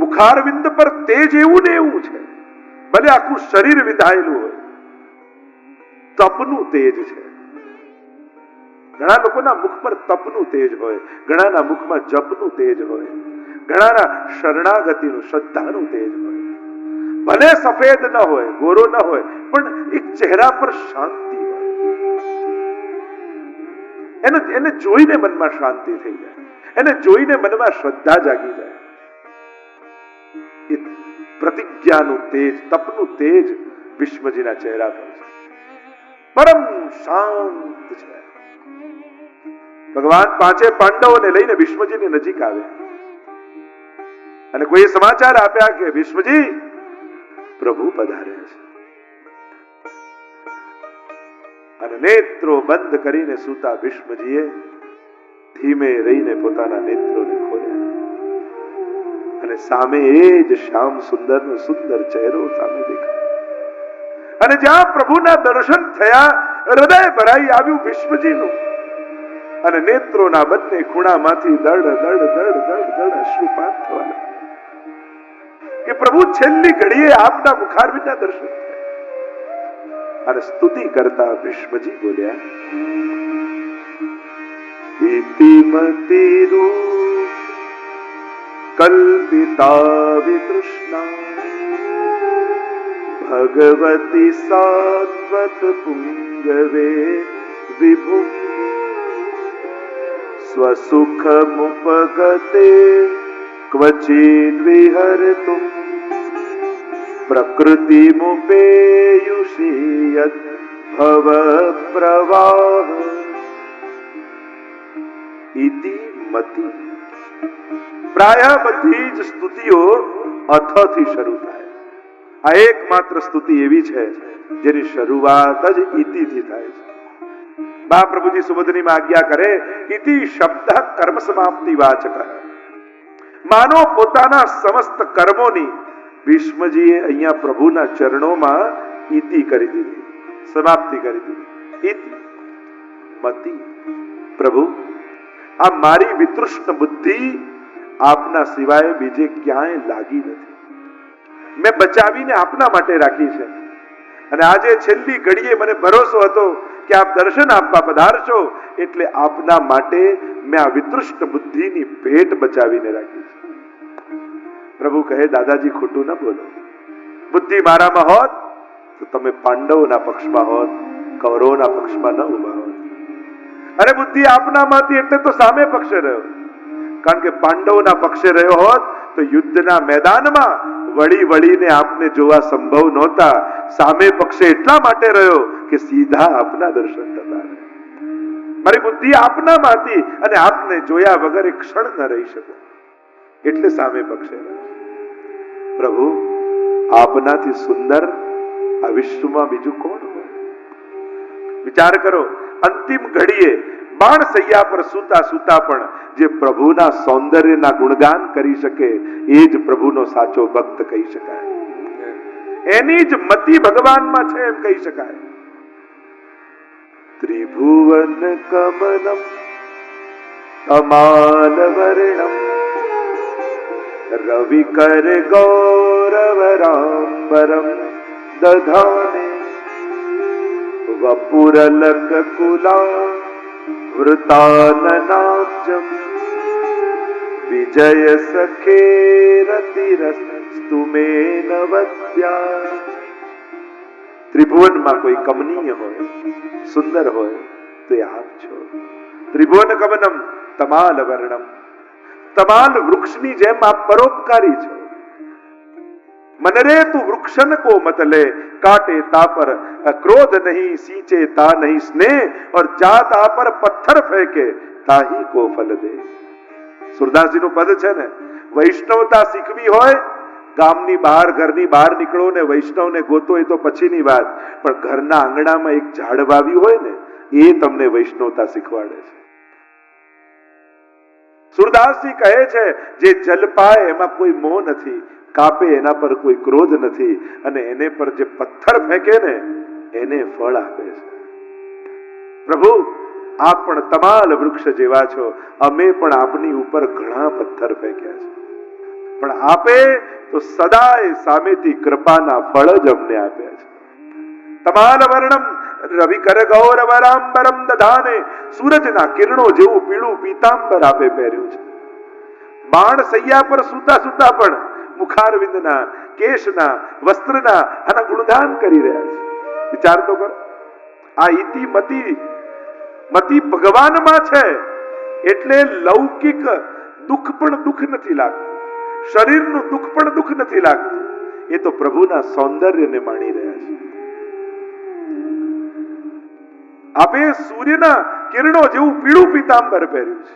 મુખારવિંદ પર તેજ એવું ને એવું છે, ભલે આખું શરીર વિધાયેલું હોય, તપનું તેજ છે. ઘણા લોકોના મુખ પર તપનું તેજ હોય, ઘણાના મુખમાં જપનું તેજ હોય, ઘણાના શરણાગતિનું શ્રદ્ધાનું તેજ હોય. ભલે સફેદ ન હોય, ગોરો ન હોય, પણ એક ચહેરા પર શાંતિ હોય. એને જોઈને મનમાં શાંતિ થઈ જાય, એને જોઈને મનમાં શ્રદ્ધા જાગી જાય. એ પ્રતિજ્ઞાનું તેજ, તપનું તેજ ભીષ્મજીના ચહેરા પર છે. પરમ શાંત છે. ભગવાન પાંચે પાંડવોને લઈને ભીષ્મજીની નજીક આવે અને કોઈ સમાચાર આપ્યા કે ભીષ્મજી પ્રભુ પધારે છે. અને નેત્રો બંધ કરીને સૂતા ભીષ્મજીએ ધીમે રહીને પોતાના નેત્રોને ખોલ્યા અને સામે એ જ શ્યામ સુંદરનો સુંદર ચહેરો સામે દેખાયો. અને જ્યાં પ્રભુના દર્શન થયા, હૃદય ભરાઈ આવ્યું ભીષ્મજીનું અને નેત્રોના બંને ખૂણામાંથી દડ દડ દડ દડ દડ અશ્રુપાત થવા લાગ્યા કે પ્રભુ છેલ્લી ઘડીએ આપના મુખારવિંદના દર્શન થયા. અને સ્તુતિ કરતા ભીષ્મજી બોલ્યા, ઇતિમતિરુ કલ્પિતા વિતૃષ્ણા ભગવતી સાત્વત પુંગવે વિભું સ્વસુખમુપગતે ક્વચિદ વિહર્તુમ પ્રકૃતિમુપેયુષી યદ ભવ પ્રવાહ. ઇતિ મતિ. પ્રાય બધી જ સ્તુતિઓ અથથી શરૂ થાય. આ એકમાત્ર સ્તુતિ એવી છે જેની શરૂઆત જ ઇતિથી થાય છે. મહાપ્રભુજી સુબોધનીમાં આજ્ઞા કરે, ઇતિ શબ્દ કર્મ સમાપ્તિ વાચક. માનો પોતાના સમસ્ત કર્મોની ભીષ્મજીએ અહીંયા પ્રભુના ચરણોમાં ઇતિ કરી દીધી, સમાપ્તિ કરી દીધી. ઇતિ મતિ. પ્રભુ, આ મારી વિતૃષ્ણ બુદ્ધિ આપના સિવાય બીજે ક્યાંય લાગી નથી. મેં બચાવીને આપના માટે રાખી છે. અને આજે છેલ્લી ઘડીએ મને ભરોસો હતો કે આપ દર્શન આપવા પધારશો, એટલે આપના માટે મેં આ વિતૃષ્ણ બુદ્ધિની ભેટ બચાવીને રાખી છે. પ્રભુ કહે, દાદાજી ખોટું ન બોલો. બુદ્ધિ મારામાં હોત તો તમે પાંડવોના પક્ષમાં હોત, કૌરવોના પક્ષમાં ન ઉભા હોત. અને બુદ્ધિ આપનામાંથી એટલે તો સામે પક્ષે રહ્યો. કારણ કે પાંડવોના પક્ષે રહ્યો હોત તો યુદ્ધના મેદાનમાં વળી વળીને આપને જોવા સંભવ નહોતા. સામે પક્ષે એટલા માટે રહ્યો કે સીધા આપના દર્શન થતા રહે. મારી બુદ્ધિ આપનામાંથી અને આપને જોયા વગર એક ક્ષણ ન રહી શકો, એટલે સામે પક્ષે રહ્યો. પ્રભુ, આપનાથી સુંદર આ વિશ્વમાં બીજું કોણ હોય? વિચાર કરો, અંતિમ ઘડીએ બાણ સૈયા પર સૂતા સૂતા પણ જે પ્રભુના સૌંદર્યના ગુણગાન કરી શકે એ જ પ્રભુનો સાચો ભક્ત કહી શકાય. એની જ મતિ ભગવાનમાં છે એમ કહી શકાય. ત્રિભુવન કમલમ કમાલ વર્ણમ રવિ કર ગૌરવ રામબરમ દધાને વપુરલક કુલા વૃતાનનાબ્જમ વિજય સખે રતિરસ્તુમે નવદ્યા. ત્રિભુવનમાં કોઈ કમનીય હોય, સુંદર હોય તો એ આપ છો. ત્રિભુવન કમનમ તમાલ વર્ણમ. તમાલ વૃક્ષની જેમ આપ પરોપકારી છો. मनरे तू वृक्षन को मत ले, काटे ता पर क्रोध नहीं, सींचे ता नहीं स्नेह, और जाता पर पत्थर फेंके ताही को फल दे. સુરદાસજી નું પદ છે ને, વૈષ્ણવતા શીખવી હોય, ગામની બહાર ઘરની બહાર નીકળો ને વૈષ્ણવને ગોતો એ તો પછીની વાત, પણ ઘરના આંગણામાં એક ઝાડ વાવ્યું હોય ને એ તમને વૈષ્ણવતા શીખવાડે છે. સુરદાસજી કહે છે, જે જલ પાય એમાં કોઈ મોહ નથી, કાપે એના પર કોઈ ક્રોધ નથી, અને એને પર જે પથ્થર ફેંકે ને એને ફળ આપે છે. પ્રભુ, આપ પણ તમાલ વૃક્ષ જેવા છો, અમે પણ આપની ઉપર ઘણા પથ્થર ફેંક્યા છે, પણ આપે તો સદાય સામેથી કૃપાના ફળ જ અમને આપ્યા છે. તમાલ વર્ણમ રવિ કર ગૌર વરાંબરમ દધાને, સૂરજના કિરણો જેવું પીળું પીતાંબર આપે પહેર્યું છે. બાણ સૈયા પર સૂતા સૂતા પણ મુખારવિંદના, કેશના, વસ્ત્રના આના ગુણગાન કરી રહ્યા છે. વિચાર તો કરો, આ ઇતિ મતિ ભગવાનમાં છે એટલે લૌકિક દુઃખ પણ દુઃખ નથી લાગતું, શરીરનું દુઃખ પણ દુઃખ નથી લાગતું. એ તો પ્રભુના સૌંદર્યને માણી રહ્યા છે. આપે સૂર્યના કિરણો જેવું પીળું પીતાંબર પહેર્યું છે.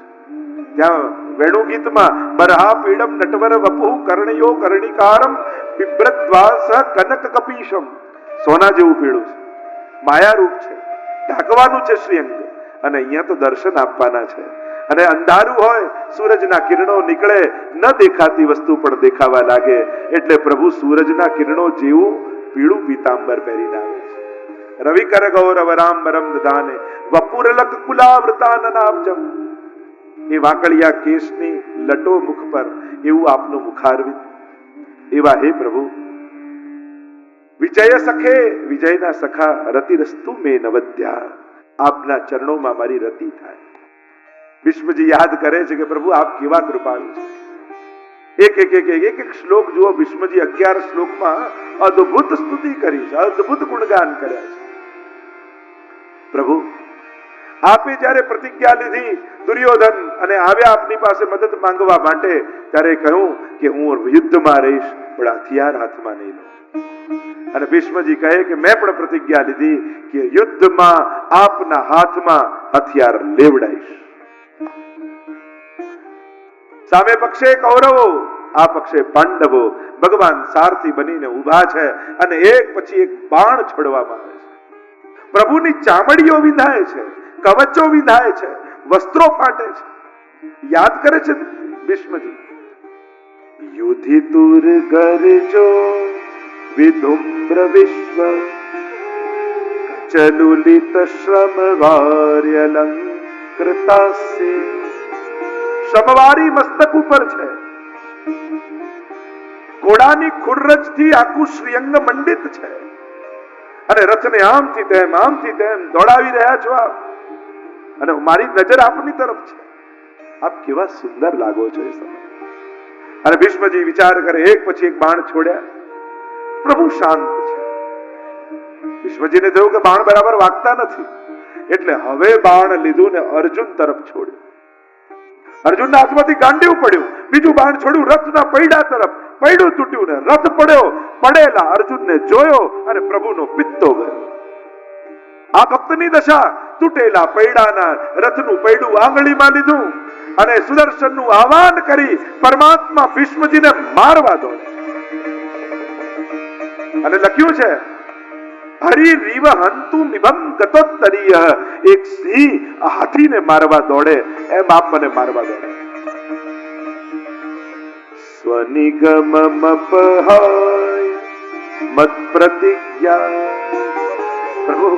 ત્યાં વેણુ ગીતમાં બરહા પીડમ નટવર વપુ કર્ણયો કર્ણિકારમ બિભ્રદ્વાસ કનક કપીશમ, સોના જેવું પીળું છે, માયારૂપ છે, ઢાંકવાનું છે શ્રીઅંગ, અને અહીંયા તો દર્શન આપવાના છે. અને અંધારું હોય, સૂરજના કિરણો નીકળે, ન દેખાતી વસ્તુ પણ દેખાવા લાગે, એટલે પ્રભુ સૂરજના કિરણો જેવું પીળું પીતાંબર પહેરીને આવે છે. રવિ કર ગૌરવ રામબરમ દધાને વપુરલક કુલાવૃતાનનાબ્જમ, એ વાંકડિયા કેશની લટો મુખ પર એવું આપનું મુખારવિંદ. એવા હે પ્રભુ, વિજય સખે, વિજયના સખા, રતિરસ્તુ મે નવદ્યા, આપના ચરણોમાં મારી રતિ થાય. વિશ્વજી યાદ કરે છે કે પ્રભુ આપ કેવા કૃપાળુ છે. એક શ્લોક જુઓ, વિશ્વજી 11 શ્લોકમાં અદ્ભુત સ્તુતિ કરી છે, અદ્ભુત ગુણગાન કર્યા છે. પ્રભુ આપે જ્યારે પ્રતિજ્ઞા લીધી, દુર્યોધન અને આવ્યા આપની પાસે મદદ માંગવા માટે, ત્યારે કહ્યું કે હું યુદ્ધમાં રહીશ પણ હથિયાર હાથમાં નહીં લઉં. અને ભીષ્મજી કહે કે મેં પણ પ્રતિજ્ઞા લીધી કે યુદ્ધમાં આપના હાથમાં હથિયાર લેવડાઈશ. સામે પક્ષે કૌરવો, આ પક્ષે પાંડવો, ભગવાન સારથી બનીને ઉભા છે અને એક પછી એક બાણ છોડવામાં આવે છે. પ્રભુની ચામડીઓ વિંધાય છે, કવચો વિંધાય છે, વસ્ત્રો ફાટે છે. યાદ કરે છે ભીષ્મજી, યુધિતુર ગરજો વિધુમ્ર વિશ્વ ચલુલિત શ્રમ વાર્યલંકૃતાસ્ય, શ્રમવારી મસ્તક ઉપર છે, ઘોડાની ખુરરજથી આખું શ્રીઅંગ મંડિત છે, અને રથને આમથી તેમ દોડાવી રહ્યા છો આપ, અને મારી નજર આપની તરફ છે. આપ કેવા સુંદર લાગો છો એ સમય. અને ભીષ્મજી વિચાર કરે, એક પછી એક બાણ છોડ્યા. પ્રભુ શાંત છે. ભીષ્મજીને થયું કે બાણ બરાબર વાગતા નથી, એટલે હવે બાણ લીધું ને અર્જુન તરફ છોડ્યું. અર્જુનના હાથમાંથી ગાંડીવ પડ્યું, બીજું બાણ છોડ્યું રથના પૈડા તરફ, પૈડું તૂટ્યું ને રથ પડ્યો. પડેલા અર્જુનને જોયો અને પ્રભુનો પિત્તો ગયો. આ ભક્તની દશા, તૂટેલા પૈડાના રથનું પૈડું આંગળીમાં લીધું અને સુદર્શનનું આહવાન કરી પરમાત્મા ભીષ્મજીને મારવા દોડે. અને લખ્યું છે, હરિ રીવ હંતુ મિભમ ગતોત્તરીય, એક સિંહ હાથીને મારવા દોડે એમ આપ મને મારવા દોડે. સ્વનિગમ મપહાય મત પ્રતિજ્ઞા, પ્રભુ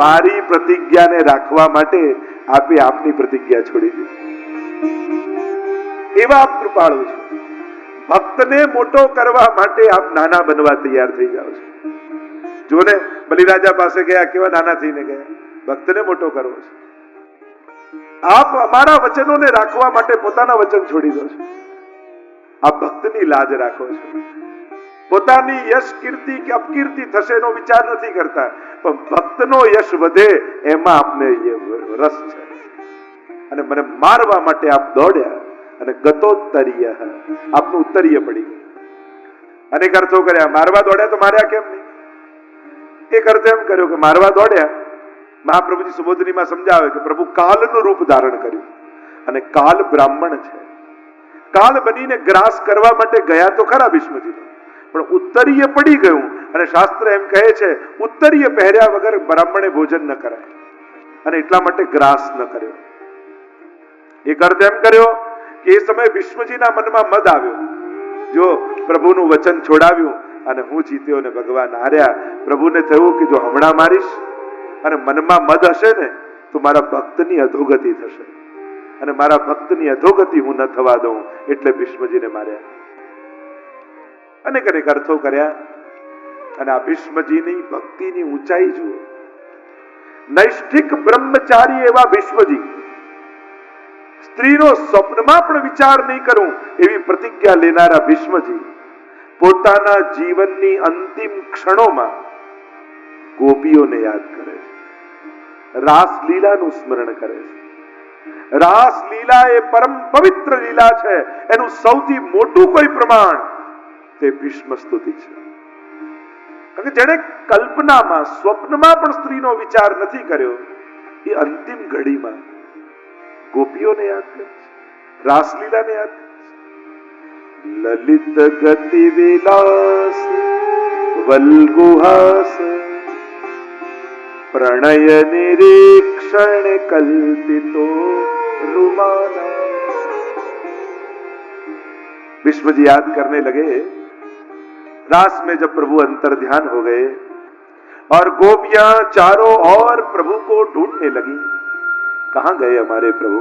મારી પ્રતિજ્ઞાને રાખવા માટે આપે આપની પ્રતિજ્ઞા છોડી દીધી. એવા આપ કૃપાળુ છો. ભક્તને મોટો કરવા માટે આપ નાના બનવા તૈયાર થઈ જાઓ છો. જો ને બલિરાજા પાસે ગયા, કેવા નાના થઈને ગયા. ભક્તને મોટો કરવો છે. આપ અમારા વચનોને રાખવા માટે પોતાના વચન છોડી દો છો. આપ ભક્તની લાજ રાખો છો. પોતાની યશ કીર્તિ કે અપકીર્તિ થશે એનો વિચાર નથી કરતા, પણ ભક્તનો યશ વધે એમાં આપને રસ છે. અને મને મારવા માટે આપ દોડ્યા, અને ગતોત્તરીય, આપનું ઉત્તરીય પડી ગયું. અનેક અર્થો કર્યા. મારવા દોડ્યા તો માર્યા કેમ નહીં? એક અર્થ એમ કર્યો કે મારવા દોડ્યા, મહાપ્રભુજી સુબોધનીમાં સમજાવે કે પ્રભુ કાલનું રૂપ ધારણ કર્યું, અને કાલ બ્રાહ્મણ છે. કાલ બનીને ગ્રાસ કરવા માટે ગયા તો ખરા ભીષ્મજી, પણ ઉત્તરીય પડી ગયું. અને શાસ્ત્ર એમ કહે છે, ઉત્તરીય પહેર્યા વગર બ્રાહ્મણે ભોજન ન કરાય, અને એટલા માટે ગ્રાસ ન કર્યો. એક અર્થ એમ કર્યો કે એ સમયે ભીષ્મજીના મનમાં મદ આવ્યો. જો પ્રભુનું વચન છોડાવ્યું અને હું જીત્યો ને ભગવાન હાર્યા. પ્રભુને થયું કે જો હમણાં મારીશ અને મનમાં મદ હશે ને તો મારા ભક્તની અધોગતિ થશે, અને મારા ભક્તની અધોગતિ હું ન થવા દઉં, એટલે ભીષ્મજીને માર્યા. અનેક અનેક અર્થો કર્યા. અને આ ભીષ્મજીની ભક્તિની ઊંચાઈ જુઓ. નૈષ્ઠિક બ્રહ્મચારી એવા ભીષ્મજી, સ્ત્રીનો સ્વપ્નમાં પણ વિચાર નહીં કરું એવી પ્રતિજ્ઞા લેનારા ભીષ્મજી પોતાના જીવનની અંતિમ ક્ષણોમાં ગોપીઓને યાદ કરે છે, રાસલીલાનું સ્મરણ કરે છે. રાસલીલા એ પરમ પવિત્ર લીલા છે. એનું સૌથી મોટું કોઈ પ્રમાણ તે ભીષ્મ સ્તુતિ છે. કારણ કે જેણે કલ્પનામાં સ્વપ્નમાં પણ સ્ત્રીનો વિચાર નથી કર્યો, એ અંતિમ ઘડીમાં ગોપીઓને યાદ કરે છે, રાસલીલાને યાદ કરે છે. લલિત ગતિ વિલાસ વલ્ગુહાસ પ્રણય નિરીક્ષણ કલ્પિતો रुमाना. विश्व जी याद करने लगे. रास में जब प्रभु अंतर ध्यान हो गए और गोपियां चारों ओर प्रभु को ढूंढने लगी. कहां गए हमारे प्रभु?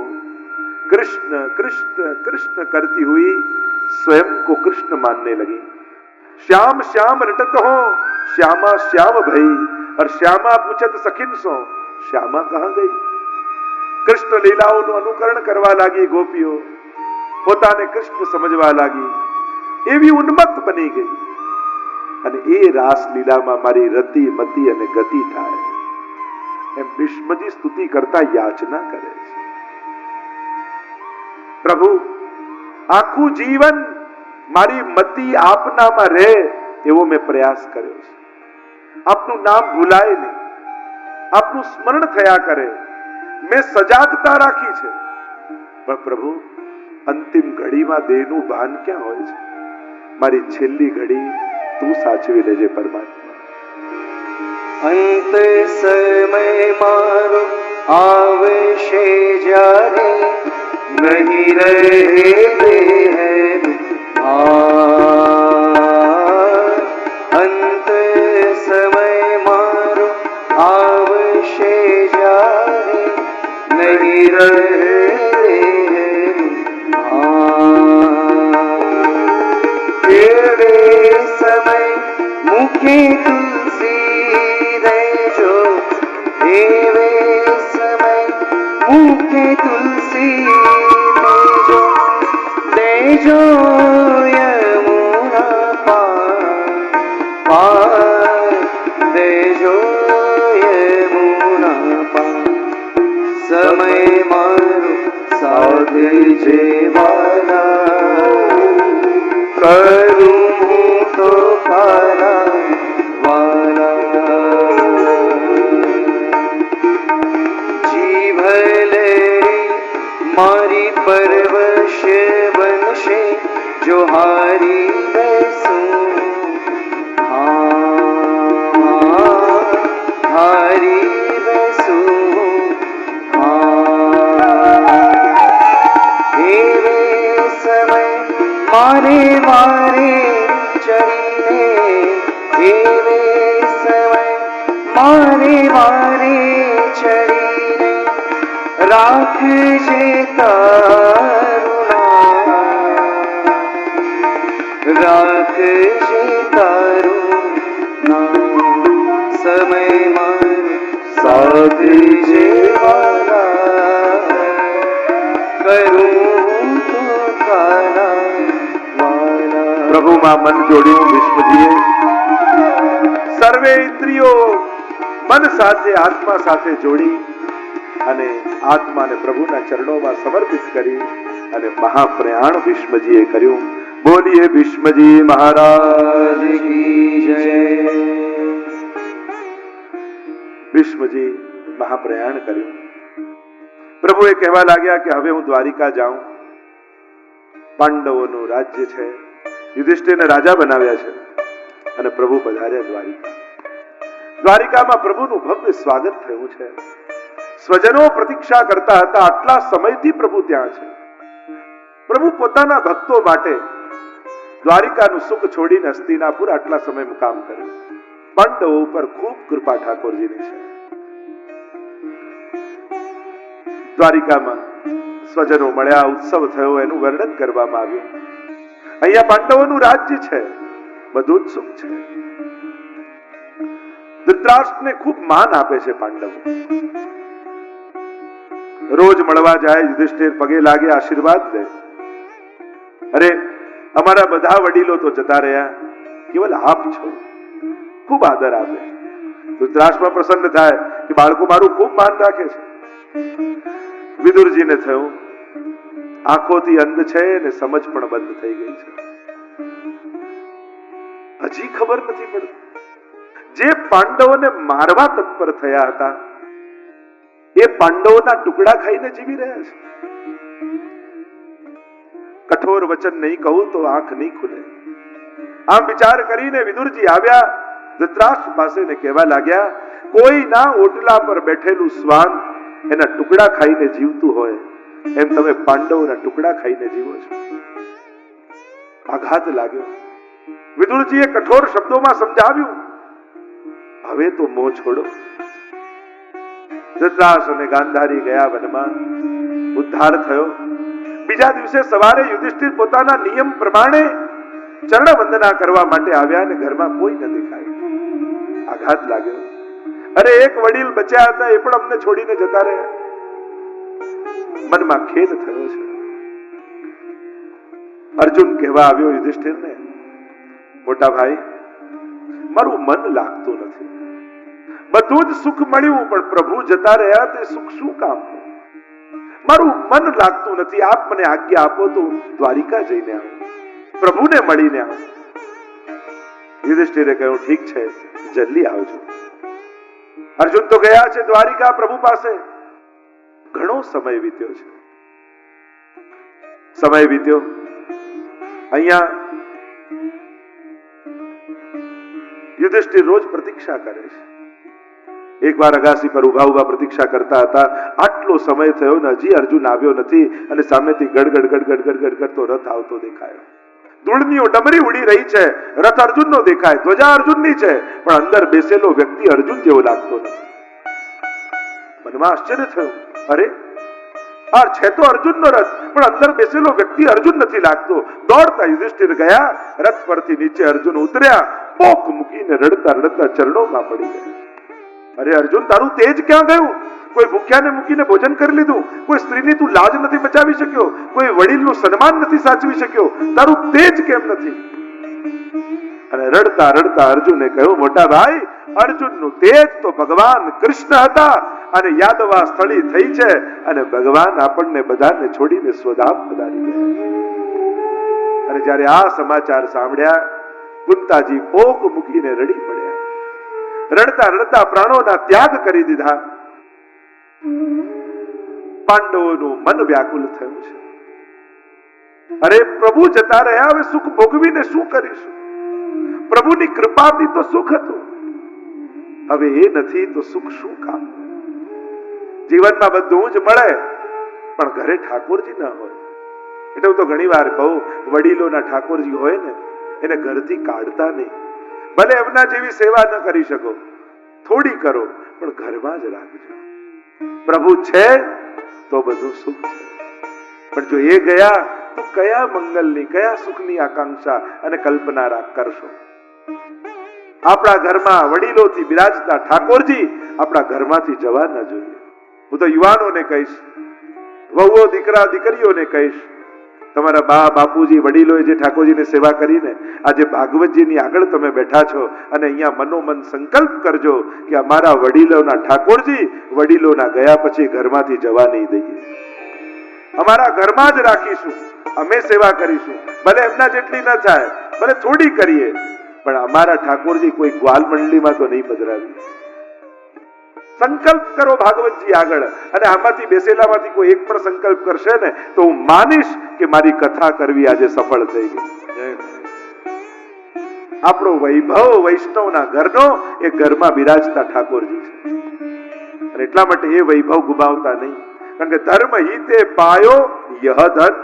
कृष्ण कृष्ण कृष्ण करती हुई स्वयं को कृष्ण मानने लगी. श्याम श्याम रटत हो श्यामा श्याम भई, और श्यामा पूछत सखिन सो श्यामा कहां गई? કૃષ્ણ લીલાઓનું અનુકરણ કરવા લાગી ગોપીઓ, પોતાને કૃષ્ણ સમજવા લાગી, એવી ઉન્મત્ત બની ગઈ. અને એ રાસ લીલામાં મારી રતિ મતિ અને ગતિ થાય એમ ભીષ્મજી સ્તુતિ કરતા યાચના કરે છે. પ્રભુ, આખું જીવન મારી મતિ આપનામાં રહે એવો મેં પ્રયાસ કર્યો છે. આપનું નામ ભૂલાય નહીં, આપનું સ્મરણ થયા કરે, મેં સજાગતા રાખી છે. પણ પ્રભુ, અંતિમ ઘડીમાં દેહનું ભાન ક્યાં હોય છે? મારી છેલ્લી ઘડી તું સાચવી લેજે પરમાત્મા. અંત સમય મારો આવશે જ્યારે નહીં રહે દેહનું ભાન. અંત સમય મારો આવશે જ્યારે નહીં રહે દેહનું ભાન. એવે સમય મુખે તુલસી દેજો, એવે સમય મુખે તુલસી દેજો, દેજો યમુના પાર, દેજો યમુના પાર. સમય મારો સાથ જેવાના, કરું હું તો પારા વાલા. જીભલે મારી પરવશ બનશે જો હારી બેસું, હારી બેસું. એવે સમય મારે મારે ચડીને, એવે સમય મારે મારે ચડીને રાખજે તારું નામ, રાખજે તારું નામ. સમય મારો સાથ જેવાના, કરું તો તારા વાલા. પ્રભુમાં મન જોડ્યું ભીષ્મજીએ. સર્વે ઇન્દ્રિયો મન સાથે આત્મા સાથે જોડી અને આત્માને પ્રભુના ચરણોમાં સમર્પિત કરી અને મહાપ્રયાણ ભીષ્મજીએ કર્યું. બોલીએ ભીષ્મજી મહારાજ કી જય. ભીષ્મજી મહાપ્રયાણ કર્યું. પ્રભુએ કહેવા લાગ્યા કે હવે હું દ્વારિકા જાઉં. પાંડવોનું રાજ્ય છે, યુધિષ્ઠિરને રાજા બનાવ્યા છે અને પ્રભુ પધાર્યા દ્વારિકા. દ્વારિકામાં પ્રભુનું ભવ્ય સ્વાગત થયું છે. સ્વજનો પ્રતીક્ષા કરતા હતા. આટલા સમયથી પ્રભુ ત્યાં છે. પ્રભુ પોતાના ભક્તો માટે દ્વારિકાનું સુખ છોડીને હસ્તિનાપુર આટલા સમય મુકામ કર્યું. પાંડવો ઉપર ખૂબ કૃપા ઠાકોરજીની છે. દ્વારિકામાં સ્વજનો મળ્યા, ઉત્સવ થયો, એનું વર્ણન કરવામાં આવ્યું. અહીંયા પાંડવોનું રાજ્ય છે. બધું જ સુખ છે. ધૃતરાષ્ટ્રને ખૂબ માન આપે છે પાંડવો. રોજ મળવા જાય, યુધિષ્ઠિર પગે લાગે, આશીર્વાદ લે. અરે અમારા બધા વડીલો તો જતા રહ્યા, કેવલ આપ છો. ખૂબ આદર આપે. ધૃતરાષ્ટ્ર પ્રસન્ન થાય કે બાળકો મારું ખૂબ માન રાખે છે. વિદુરજીને થયું આંખોથી અંધ છે ને સમજ પણ બંધ થઈ ગઈ છે. હજી ખબર નથી પડતી. જે પાંડવોને મારવા તત્પર થયા હતા એ પાંડવોના ટુકડા ખાઈને જીવી રહ્યા છે. કઠોર વચન નહીં કહું તો આંખ નહીં ખુલે. આમ વિચાર કરીને વિદુરજી આવ્યા ધૃતરાષ્ટ્ર પાસે ને કહેવા લાગ્યા, કોઈના ઓટલા પર બેઠેલું શ્વાન એના ટુકડા ખાઈને જીવતું હોય એમ તમે પાંડવોના ટુકડા ખાઈને જીવો છો. આઘાત લાગ્યો. વિદુરજીએ કઠોર શબ્દોમાં સમજાવ્યું, હવે તો મોં છોડો. ધૃતરાષ્ટ્ર અને ગાંધારી ગયા વનમાં. ઉદ્ધાર થયો. બીજા દિવસે સવારે યુધિષ્ઠિર પોતાના નિયમ પ્રમાણે ચરણ વંદના કરવા માટે આવ્યા અને ઘરમાં કોઈ ન દેખાય. આઘાત લાગ્યો. અરે એક વડીલ બચ્યા હતા એ પણ અમને છોડીને જતા રહ્યા. મનમાં ખેદ થયો છે. અર્જુન કહેવા આવ્યો યુધિષ્ઠિરને, મોટા ભાઈ મારું મન લાગતું નથી. બધું જ સુખ મળ્યું પણ પ્રભુ જતા રહ્યા તે સુખ શું કામ? મારું મન લાગતું નથી. આપ મને આજ્ઞા આપો તો દ્વારિકા જઈને આવું, પ્રભુને મળીને આવું. યુધિષ્ઠિરે કહ્યું, ઠીક છે, જલ્દી આવજો. અર્જુન તો ગયા છે દ્વારિકા પ્રભુ પાસે. ઘણો સમય વીત્યો છે. સમય વીત્યો. અહીંયા યુધિષ્ઠિર રોજ પ્રતીક્ષા કરે છે. એકવાર અગાસી પર ઉભા ઉભા પ્રતીક્ષા કરતા હતા. આટલો સમય થયો ને હજી અર્જુન આવ્યો નથી અને સામેથી ગડગડ ગડગડ ગડગડ કરતો રથ આવતો દેખાયો. ધૂળની ડમરી ઉડી રહી છે. રથ અર્જુનનો દેખાય, ધ્વજા અર્જુનની છે, પણ અંદર બેસેલો વ્યક્તિ અર્જુન જેવો લાગતો નથી. મનમાં આશ્ચર્ય થયું, અરે આ છે તો અર્જુનનો રથ, પણ અંદર બેસેલો વ્યક્તિ અર્જુન નથી લાગતો. દોડતા યુધિષ્ઠિર ગયા. રથ પરથી નીચે અર્જુન ઉતર્યા. પોક મૂકીને રડતા રડતા ચરણોમાં પડી ગયા. અરે અર્જુન, તારું તેજ ક્યાં ગયું? કોઈ ભૂખ્યાને મૂકીને ભોજન કરી લીધું? કોઈ સ્ત્રીની તું લાજ નથી બચાવી શક્યો? કોઈ વડીલનું સન્માન નથી સાચવી શક્યો? તારું તેજ કેમ નથી? અને રડતા રડતા અર્જુને કહ્યું, મોટા ભાઈ, અર્જુનનું તેજ તો ભગવાન કૃષ્ણ હતા અને યાદવા સ્થળી થઈ છે અને ભગવાન આપણને બધાને છોડીને સ્વધામ પધારી ગયા. અને જ્યારે આ સમાચાર સાંભળ્યા કુંતાજી પોક મૂકીને રડી પડ્યા. રડતા રડતા પ્રાણોના ત્યાગ કરી દીધા. પાંડવોનું મન વ્યાકુલ થયું છે. અરે પ્રભુ જતા રહ્યા, હવે સુખ ભોગવીને શું કરીશું? પ્રભુની કૃપાથી તો સુખ હતું, હવે એ નથી તો સુખ શું કામ? જીવનમાં બધું જ મળે પણ ઘરે ઠાકોરજી ના હોય. એટલે હું તો ઘણી વાર કહું, વડીલોના ઠાકોરજી હોય ને એને ઘરથી કાઢતા નહીં. ભલે એમના જેવી સેવા ન કરી શકો, થોડી કરો, પણ ઘરમાં જ રાખજો. પ્રભુ છે તો બધું સુખ છે, પણ જો એ ગયા તો કયા મંગલની, કયા સુખની આકાંક્ષા અને કલ્પના કરશો? આપણા ઘરમાં વડીલોથી બિરાજતા ઠાકોરજી આપણા ઘરમાંથી જવા ન જોઈએ. હું તો યુવાનોને કહીશ, વહુઓ દીકરા દીકરીઓને કહીશ, તમારા બા બાપુજી વડીલોએ જે ઠાકોરજીની સેવા કરીને આજે ભાગવતજીની આગળ તમે બેઠા છો અને અહીંયા મનોમન સંકલ્પ કરજો કે અમારા વડીલોના ઠાકોરજી વડીલોના ગયા પછી ઘરમાંથી જવા નહીં દઈએ. અમારા ઘરમાં જ રાખીશું, અમે સેવા કરીશું. ભલે એમના જેટલી ન થાય, ભલે થોડી કરીએ, પણ અમારા ઠાકોરજી કોઈ ગ્વાલ મંડળીમાં તો નહીં પધરાવી. સંકલ્પ કરો ભાગવતજી આગળ, અને આમાંથી બેસેલામાંથી કોઈ એક પણ સંકલ્પ કરશે ને તો હું માનીશ કે મારી કથા કરવી આજે સફળ થઈ ગઈ. આપણો વૈભવ વૈષ્ણવના ઘરનો એ ઘરમાં બિરાજતા ઠાકોરજી છે, અને એટલા માટે એ વૈભવ ગુમાવતા નહીં. કારણ કે ધર્મ હિતે પાયો યહ ધન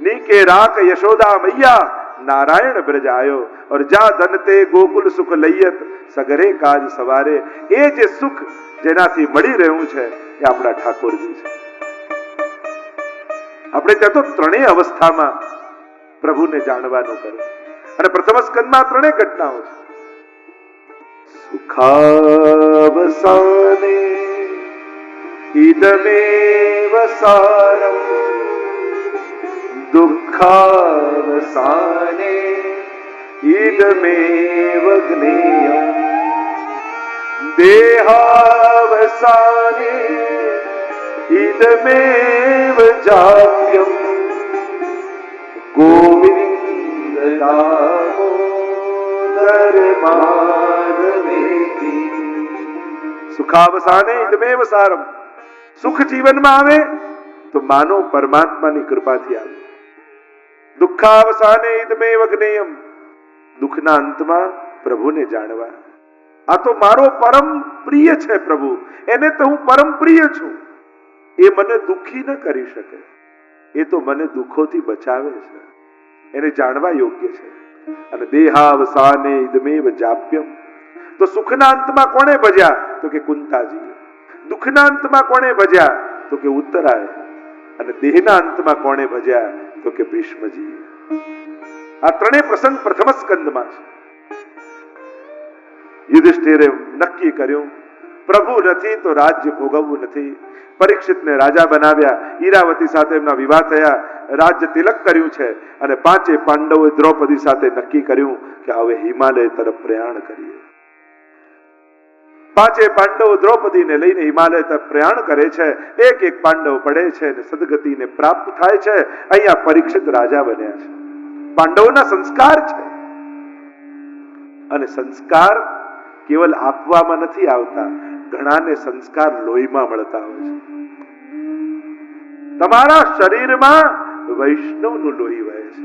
નીકે રાખ યશોદા મૈયા नारायण ब्रज आयो और जा धन ते गोकुल सुख लैयत सगरे काज सवारे. એ જે સુખ જેનાથી મળી રહ્યું છે એ આપણા ઠાકોરજી છે. આપણે ત્યાં તો ત્રણેય અવસ્થામાં પ્રભુને જાણવાનું કરે. અને પ્રથમ સ્કંદમાં ત્રણેય ઘટનાઓ છે. સુખાવસાને ઇદમેવ સારમ દુઃખાવસાને ઇદમેવ જ્ઞેયમ દેહાવસાને ઇદમેવ જાપ્યમ ગોવિંદ દામોદર માધવેતિ. સુખાવસાને ઇદમેવ સારમ. સુખ જીવનમાં આવે તો માનો પરમાત્માની કૃપાથી આવે. દુઃખાવસાને ઇદમેવ જ્ઞેયમ. દુઃખના અંતમાં પ્રભુને જાણવા. આ તો મારો પરમ પ્રિય છે પ્રભુ, એને તો હું પરમ પ્રિય છું. એ મને દુઃખી ન કરી શકે, એ તો મને દુઃખોથી બચાવે છે, એને જાણવા યોગ્ય છે. અને દેહાવસાને ઇદમેવ જાપ્યમ. તો સુખના અંતમાં કોણે ભજ્યા? તો કે કુંતાજી. દુઃખના અંતમાં કોણે ભજ્યા? તો કે ઉત્તરાય. અને દેહના અંતમાં કોણે ભજ્યા? તો કે ભીષ્મજી. આ ત્રણેય પ્રસંગ પ્રથમ સ્કંદમાં છે. યુધિષ્ઠિરે નક્કી કર્યું પ્રભુ નથી તો રાજ્ય ભોગવવું નથી. પરીક્ષિતને રાજા બનાવ્યા, ઈરાવતી સાથે એમના વિવાહ થયા, રાજ્ય તિલક કર્યું છે. અને પાંચે પાંડવોએ દ્રૌપદી સાથે નક્કી કર્યું કે હવે હિમાલય તરફ પ્રયાણ કરીએ. પાંચે પાંડવો દ્રૌપદીને લઈને હિમાલય તરફ પ્રયાણ કરે છે. એક એક પાંડવ પડે છે અને સદગતિને પ્રાપ્ત થાય છે. અહીંયા પરીક્ષિત રાજા બન્યા છે. પાંડવોના સંસ્કાર છે. અને સંસ્કાર કેવલ આપવામાં નથી આવતા, ઘણાને સંસ્કાર લોહીમાં મળતા હોય છે. તમારા શરીરમાં વૈષ્ણવનું લોહી વહે છે.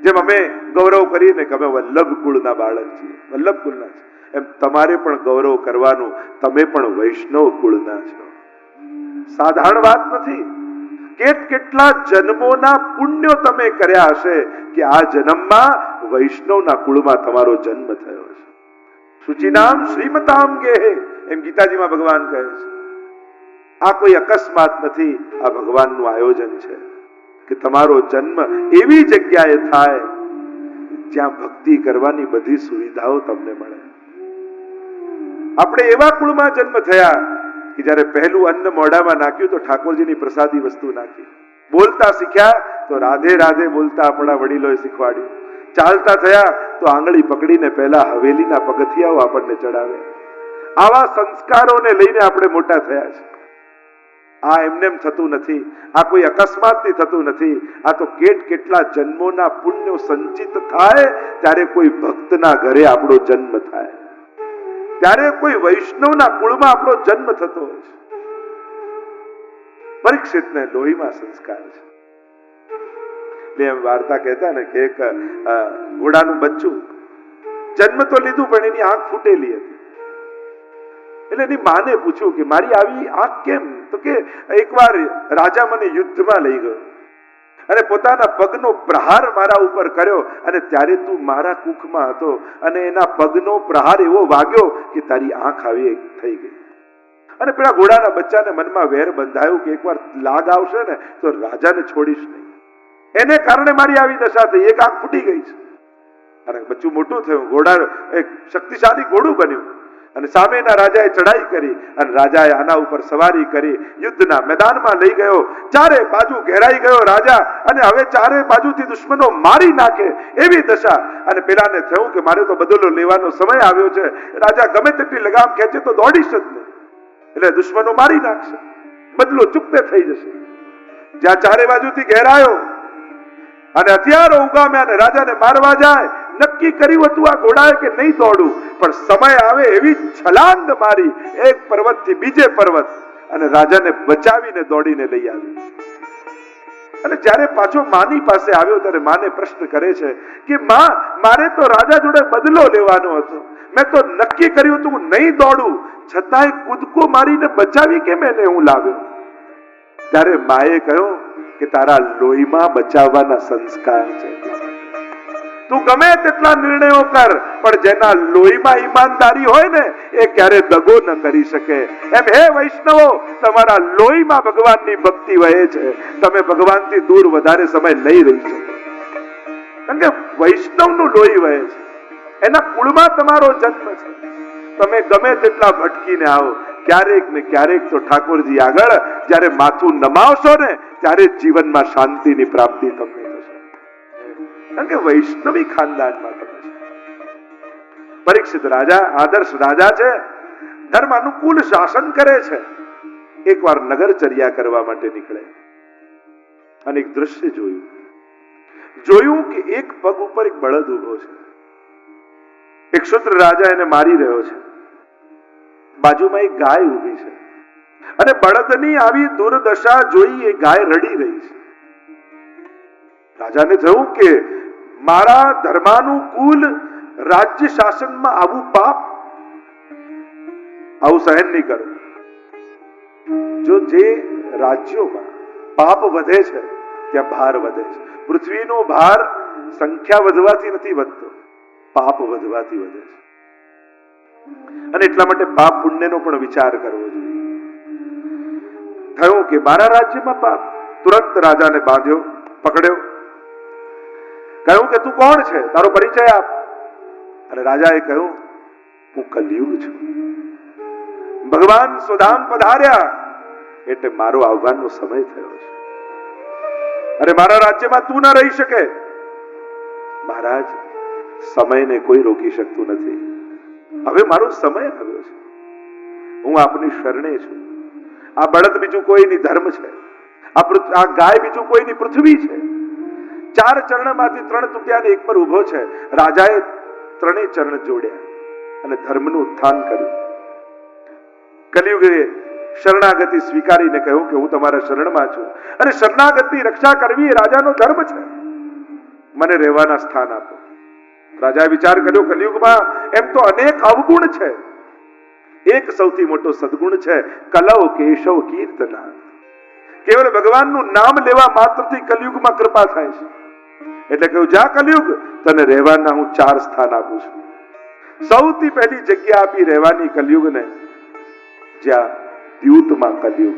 જેમ અમે ગૌરવ કરીએ કે અમે વલ્લભ કુળના બાળક છીએ, વલ્લભ કુળના છે, એમ તમારે પણ ગૌરવ કરવાનું, તમે પણ વૈષ્ણવ કુળના છો. સાધારણ વાત નથી. કેટલા જન્મોના પુણ્યો તમે કર્યા હશે કે આ જન્મમાં વૈષ્ણવના કુળમાં તમારો જન્મ થયો છે. શુચિનામ શ્રીમતામ ગેહે, એમ ગીતાજીમાં ભગવાન કહે છે. આ કોઈ અકસ્માત નથી, આ ભગવાનનું આયોજન છે કે તમારો જન્મ એવી જગ્યાએ થાય જ્યાં ભક્તિ કરવાની બધી સુવિધાઓ તમને મળે. આપણે એવા કુળમાં જન્મ થયા કે જ્યારે પહેલું અન્ન મોઢામાં નાખ્યું તો ઠાકોરજીની પ્રસાદી વસ્તુ નાખી. બોલતા શીખ્યા તો રાધે રાધે બોલતા આપણા વડીલોએ શીખવાડ્યું. ચાલતા થયા તો આંગળી પકડીને પહેલા હવેલીના પગથિયાઓ આપણને ચડાવે. આવા સંસ્કારોને લઈને આપણે મોટા થયા છે. આ એમનેમ થતું નથી, આ કોઈ અકસ્માતથી થતું નથી. આ તો કેટલા જન્મોના પુણ્યો સંચિત થાય ત્યારે કોઈ ભક્તના ઘરે આપણો જન્મ થાય, ત્યારે કોઈ વૈષ્ણવના કુળમાં આપણો જન્મ થતો હોય છે. પરીક્ષિતને લોહીમાં સંસ્કાર છે. એમ વાર્તા કહેતા ને કે એક ઘોડાનું બચ્ચું જન્મ તો લીધું પણ એની આંખ ફૂટેલી હતી. એટલે એની માને પૂછ્યું કે મારી આવી આંખ કેમ? તો કે એકવાર રાજા મને યુદ્ધમાં લઈ ગયો અને પોતાના પગનો પ્રહાર મારા ઉપર કર્યો અને ત્યારે તું મારા કુખમાં હતો અને એના પગનો પ્રહાર એવો વાગ્યો કે તારી આંખ આવી થઈ ગઈ. અને પેલા ઘોડાના બચ્ચાને મનમાં વેર બંધાયું કે એકવાર લાગ આવશે ને તો રાજાને છોડીશ નહીં. એને કારણે મારી આવી દશા થઈ, એક આંખ ફૂટી ગઈ છે. અને બચ્ચું મોટું થયું, ઘોડા એક શક્તિશાળી ઘોડું બન્યું અને સામેના રાજાએ ચઢાઈ કરી અને રાજાએ આના ઉપર સવારી કરી યુદ્ધના મેદાનમાં લઈ ગયો. ચારે બાજુ ઘેરાઈ ગયો રાજા અને હવે ચારે બાજુથી દુશ્મનો મારી નાખે એવી દશા. અને પેલાને થયું કે મારે તો બદલો લેવાનો સમય આવ્યો છે. રાજા ગમે તેટલી લગામ ખેંચે તો દોડીશ જ નહીં, એટલે દુશ્મનો મારી નાખશે, બદલો ચૂકતે થઈ જશે. જ્યાં ચારે બાજુથી ઘેરાયો અને હથિયારો ઉગામ્યા અને રાજાને મારવા જાય, નક્કી કર્યું હતું આ ઘોડાએ કે નહીં દોડું, પણ સમય આવે એવી છલાંગ મારી એક પર્વતથી બીજે પર્વત અને રાજાને બચાવીને દોડીને લઈ આવી. અને જ્યારે પાછો માની પાસે આવ્યો ત્યારે માને પ્રશ્ન કરે છે કે માં, મારે તો રાજા જોડે બદલો લેવાનો હતો, મેં તો નક્કી કર્યું હતું નહીં દોડું, છતાંય કૂદકો મારીને બચાવી કેમ એને હું લાવ્યો? ત્યારે માએ કહ્યું કે તારા લોહીમાં બચાવવાના સંસ્કાર છે. તું ગમે તેટલા નિર્ણયો કર, પણ જેના લોહીમાં ઈમાનદારી હોય ને એ ક્યારે દગો ન કરી શકે. એમ હે વૈષ્ણવો, તમારા લોહીમાં ભગવાનની ભક્તિ વહે છે. તમે ભગવાનથી દૂર વધારે સમય નહીં રહી શકો. કારણ કે વૈષ્ણવનું લોહી વહે છે, એના કુળમાં તમારો જન્મ છે. તમે ગમે તેટલા ભટકીને આવો, ક્યારેક ને ક્યારેક તો ઠાકોરજી આગળ જ્યારે માથું નમાવશો ને ત્યારે જીવનમાં શાંતિની પ્રાપ્તિ તમને થશે. કારણ કે વૈષ્ણવી ખાનદાનમાં તમે છે. પરીક્ષિત રાજા આદર્શ રાજા છે, ધર્મ અનુકૂળ શાસન કરે છે. એકવાર નગરચર્યા કરવા માટે નીકળે અને એક દ્રશ્ય જોયું કે એક પગ ઉપર એક બળદ ઉભો છે. એક શૂદ્ર રાજા એને મારી રહ્યો છે. બાજુમાં એક ગાય ઊભી છે અને બળદની આવી દુર્દશા જોઈ એ ગાય રડી રહી છે. રાજાને થયું કે મારા ધર્માનુકૂળ રાજ્ય શાસનમાં આવું પાપ, આવું સહન નહીં કરું. જો જે રાજ્યોમાં પાપ વધે છે ત્યાં ભાર વધે છે. પૃથ્વીનો ભાર સંખ્યા વધવાથી નથી વધતો, પાપ વધવાથી વધે છે. અને એટલા માટે પાપ પુણ્યનો પણ વિચાર કરવો જોઈએ. થયું કે મારા રાજ્યમાં પાપ. તુરંત રાજાને બાંધ્યો, પકડ્યો, કહ્યું કે તું કોણ છે, તારો પરિચય આપ. અને રાજાએ કહ્યું હું કલયુગ છું. ભગવાન સુધામ પધાર્યા એટલે મારો આવવાનો સમય થયો છે અને મારા રાજ્યમાં તું ન રહી શકે. મહારાજ, સમયને કોઈ રોકી શકતું નથી. હવે મારો સમય આવ્યો છે. હું આપની શરણે છું. આ બળદ બીજું કોઈની ધર્મ છે, આ ગાય બીજું કોઈની પૃથ્વી છે. 4 ચરણમાંથી 3 તૂટ્યા ને એક પર ઉભો છે. રાજાએ 3 ચરણ જોડ્યા અને ધર્મનું ઉત્થાન કર્યું. કલિયુગે શરણાગતિ સ્વીકારીને કહ્યું કે હું તમારા શરણમાં છું અને શરણાગતની રક્ષા કરવી એ રાજાનો ધર્મ છે. મને રહેવાના સ્થાન આપો. રાજાએ વિચાર કર્યો, કલિયુગમાં એમ તો અનેક અવગુણ છે, એક સૌથી મોટો સદગુણ છે કલવ કેશવ કીર્તના. કેવળ ભગવાનનું નામ લેવા માત્રથી કલિયુગમાં કૃપા થાય છે. એટલે કહ્યું, જા કલિયુગ, તને રહેવાના હું 4 સ્થાન આપું છું. સૌથી પહેલી જગ્યા આપી રહેવાની કલિયુગને, જ્યાં દ્યુતમાં કલિયુગ,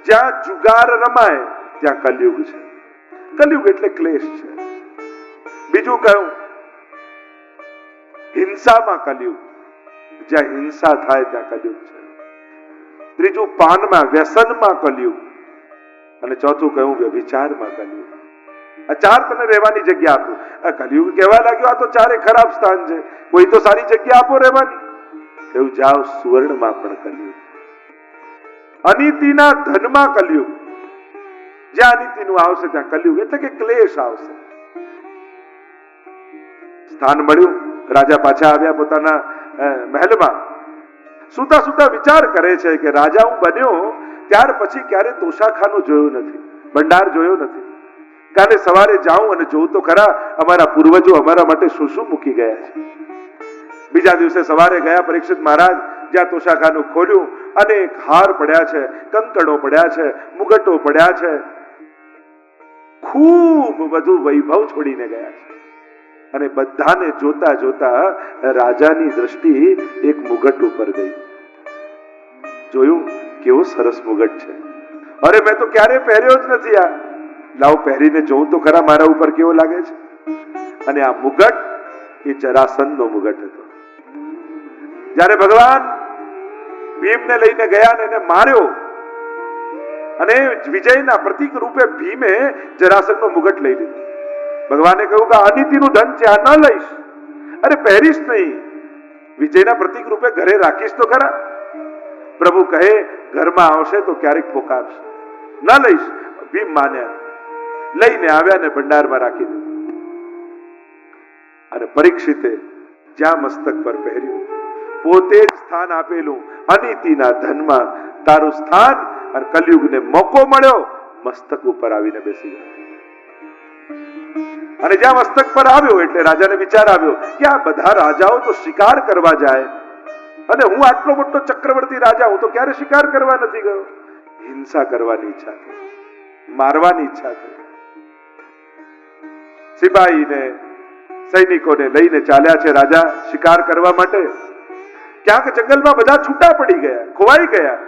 જ્યાં જુગાર રમાય ત્યાં કલિયુગ છે. કલિયુગ એટલે ક્લેશ છે. બીજું કહ્યું હિંસામાં કલિયુગ, જ્યાં હિંસા થાય ત્યાં કલિયુગ છે. ત્રીજું પાનમાં વ્યસનમાં કલિયુગ અને ચોથું કહ્યું વ્યભિચારમાં કલિયુગ. આ 4 તને રહેવાની જગ્યા આપું. કલિયુગ કહેવા લાગ્યો આ તો 4 ખરાબ સ્થાન છે, કોઈ તો સારી જગ્યા આપો રહેવાની. એવું જાઓ સુવર્ણમાં પણ કલિયુગ, અનીતિના ધનમાં કલિયુગ, જ્યાં અનીતિનું આવશે ત્યાં કલિયુગ એટલે કે ક્લેશ આવશે. સ્થાન મળ્યું. રાજા પાછા આવ્યા પોતાના મહેલમાં. સુતા સુતા વિચાર કરે છે કે રાજા હું બન્યો ત્યાર પછી ક્યારે તોશાખાનું જોયું નથી, ભંડાર જોયો નથી. કાલે સવારે જાઉં અને જોઉં તો ખરા અમારા પૂર્વજો અમારા માટે શું શું મૂકી ગયા છે. બીજા દિવસે સવારે ગયા પરીક્ષિત મહારાજ, જ્યાં તોશાખાનું ખોલ્યું, અનેક હાર પડ્યા છે, કંકણો પડ્યા છે, મુગટો પડ્યા છે, ખૂબ બધું વૈભવ છોડીને ગયા છે. અને બધાને જોતા જોતા રાજાની દ્રષ્ટિ એક મુગટ ઉપર ગઈ. જોયું કેવો સરસ મુગટ છે. અરે મેં તો ક્યારે પહેર્યો જ નથી આ, લાવ પહેરીને જોઉં તો ખરા મારા ઉપર કેવો લાગે છે. અને આ મુગટ એ જરાસંધનો મુગટ હતો. જ્યારે ભગવાન ભીમને લઈને ગયા ને એને માર્યો અને વિજયના પ્રતીક રૂપે ભીમે જરાસંધનો મુગટ લઈ લીધો. ભગવાને કહ્યું કે અનિતિનું ધન છે, આ ન લઈશ. અરે પહેરીશ નહીં, વિજયના પ્રતીક રૂપે ઘરે રાખીશ તો ખરા. પ્રભુ કહે ઘરમાં આવશે તો ક્યારેક પોકારશે, ન લઈશ. ભીમ માન્યા, લઈને આવ્યા ને ભંડારમાં રાખી દીધું. અને પરીક્ષિતે જ્યાં મસ્તક પર પહેર્યું, પોતે જ સ્થાન આપેલું અનિતિના ધનમાં તારું સ્થાન, અને કલયુગને મોકો મળ્યો, મસ્તક ઉપર આવીને બેસી ગયો. અને જ્યાં મસ્તક પર આવ્યો એટલે રાજાને વિચાર આવ્યો કે આ બધા રાજાઓ તો શિકાર કરવા જાય અને હું આટલો મોટો ચક્રવર્તી રાજા, હું તો ક્યારે શિકાર કરવા નથી ગયો. હિંસા કરવાની ઈચ્છા થઈ, મારવાની ઈચ્છા થઈ. સિપાહીને સૈનિકોને લઈને ચાલ્યા છે રાજા શિકાર કરવા માટે. ક્યાંક જંગલમાં બધા છૂટા પડી ગયા, ખોવાઈ ગયા.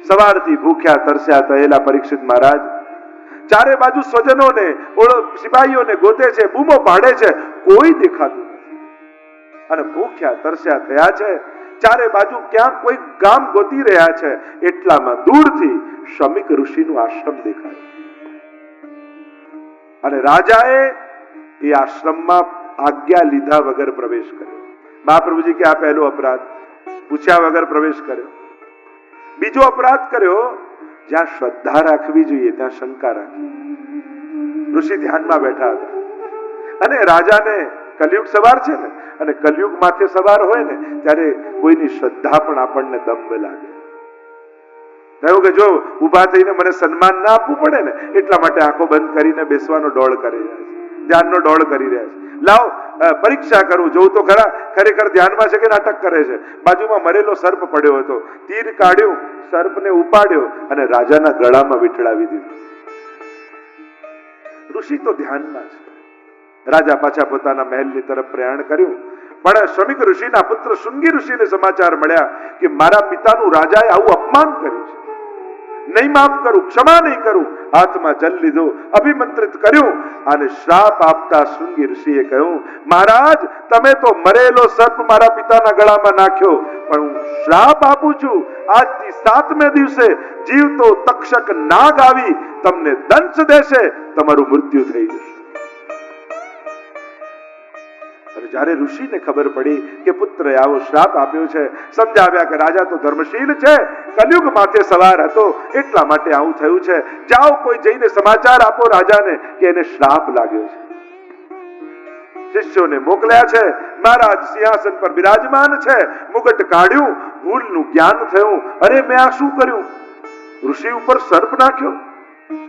સવારથી ભૂખ્યા તરસ્યા થયેલા પરીક્ષિત મહારાજ ચારે બાજુ સ્વજનોને સિપાહીઓને ગોતે છે, બૂમો પાડે છે, કોઈ દેખાતું નથી અને ભૂખ્યા તરસ્યા થયા છે. ચારે બાજુ ક્યાંક કોઈ ગામ ગોતી રહ્યા છે. એટલામાં દૂરથી શમિક ઋષિનું આશ્રમ દેખાય અને રાજાએ એ આશ્રમમાં આજ્ઞા લીધા વગર પ્રવેશ કર્યો. મહાપ્રભુજી કે આ પહેલો અપરાધ, પૂછ્યા વગર પ્રવેશ કર્યો. બીજો અપરાધ કર્યો, જ્યાં શ્રદ્ધા રાખવી જોઈએ ત્યાં શંકા રાખી. ઋષિ ધ્યાનમાં બેઠા હતા અને રાજાને કલયુગ સવાર છે ને, અને કલયુગ માથે સવાર હોય ને ત્યારે કોઈની શ્રદ્ધા પણ આપણને દંભ લાગે. થયું કે જો ઉભા થઈને મને સન્માન ના આપવું પડે ને એટલા માટે આંખો બંધ કરીને બેસવાનો ડોળ કરી રહ્યા છે, ધ્યાનનો ડોળ કરી રહ્યા છે. લાવ પરીક્ષા કરું, જોઉં તો ખરા ખરેખર ધ્યાનમાં છે કે નાટક કરે છે. બાજુમાં મરેલો સર્પ પડ્યો હતો, તીર કાઢ્યું, સર્પને ઉપાડ્યો અને રાજાના ગળામાં વીંટળાવી દીધું. ઋષિ તો ધ્યાનમાં છે. રાજા પાછા પોતાના મહેલની તરફ પ્રયાણ કર્યું, પણ શ્રમિક ઋષિના પુત્ર શૃંગી ઋષિને સમાચાર મળ્યા કે મારા પિતાનું રાજાએ આવું અપમાન કર્યું છે, નહીં માફ કરું, ક્ષમા નહીં કરું. હાથમાં જલ લીધો, અભિમંત્રિત કર્યું અને શ્રાપ આપતા શૃંગી ઋષિએ કહ્યું, મહારાજ તમે તો મરેલો સર્પ મારા પિતાના ગળામાં નાખ્યો, પણ હું શ્રાપ આપું છું, આજથી 7મે દિવસે જીવતો તક્ષક નાગ આવી તમને દંશ દેશે, તમારું મૃત્યુ થઈ જશે. જ્યારે ઋષિને ખબર પડી કે પુત્રએ આવો શ્રાપ આપ્યો છે, સમજાવ્યા કે રાજા તો ધર્મશીલ છે, કલયુગ માથે સવાર હતો એટલા માટે આવું થયું છે. જાઓ કોઈ જઈને સમાચાર આપો રાજાને કે એને શ્રાપ લાગ્યો છે. શિષ્યોને મોકલ્યા છે. મહારાજ સિંહાસન પર બિરાજમાન છે, મુગટ કાઢ્યું, ભૂલનું જ્ઞાન થયું. અરે મેં આ શું કર્યું? ઋષિ ઉપર સર્પ નાખ્યો.